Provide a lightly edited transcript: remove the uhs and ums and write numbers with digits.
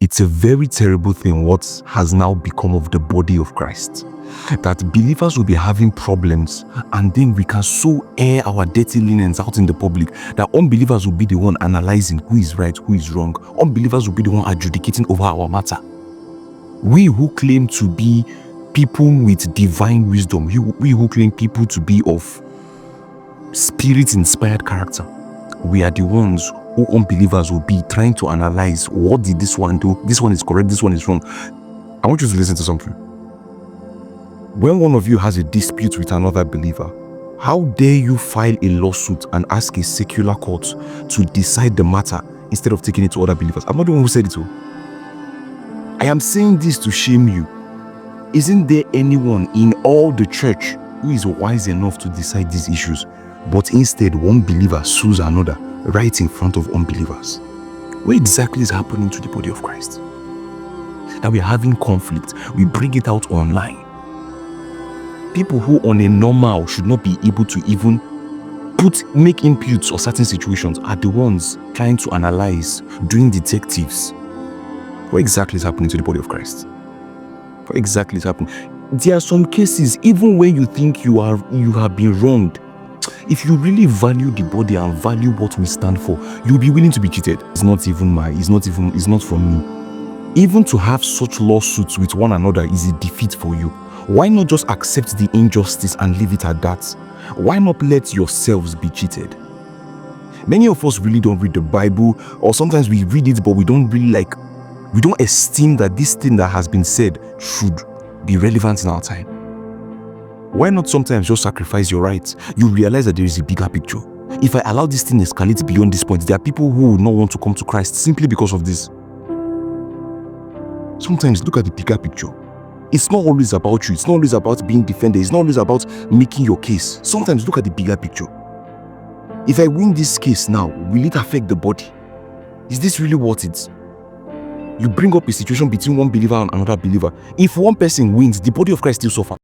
It's a very terrible thing what has now become of the body of Christ. That believers will be having problems and then we can so air our dirty linens out in the public that unbelievers will be the one analyzing who is right, who is wrong. Unbelievers will be the one adjudicating over our matter. We who claim to be people with divine wisdom, we who claim people to be of spirit-inspired character, we are the ones who unbelievers will be trying to analyze, what did this one do? This one is correct, this one is wrong. I want you to listen to something. When one of you has a dispute with another believer, how dare you file a lawsuit and ask a secular court to decide the matter instead of taking it to other believers? I'm not the one who said it. I am saying this to shame you. Isn't there anyone in all the church who is wise enough to decide these issues? But instead, one believer sues another right in front of unbelievers. What exactly is happening to the body of Christ? That we are having conflict, we bring it out online. People who on a normal should not be able to even make inputs or certain situations are the ones trying to analyze, doing detectives. What exactly is happening to the body of Christ? What exactly is happening? There are some cases, even when you think you have been wronged, if you really value the body and value what we stand for, you'll be willing to be cheated. It's not from me. Even to have such lawsuits with one another is a defeat for you. Why not just accept the injustice and leave it at that? Why not let yourselves be cheated? Many of us really don't read the Bible, or sometimes we read it, but we don't esteem that this thing that has been said should be relevant in our time. Why not sometimes just sacrifice your rights? You realize that there is a bigger picture. If I allow this thing to escalate beyond this point, there are people who will not want to come to Christ simply because of this. Sometimes look at the bigger picture. It's not always about you. It's not always about being defended. It's not always about making your case. Sometimes look at the bigger picture. If I win this case now, will it affect the body? Is this really worth it? You bring up a situation between one believer and another believer. If one person wins, the body of Christ still suffers.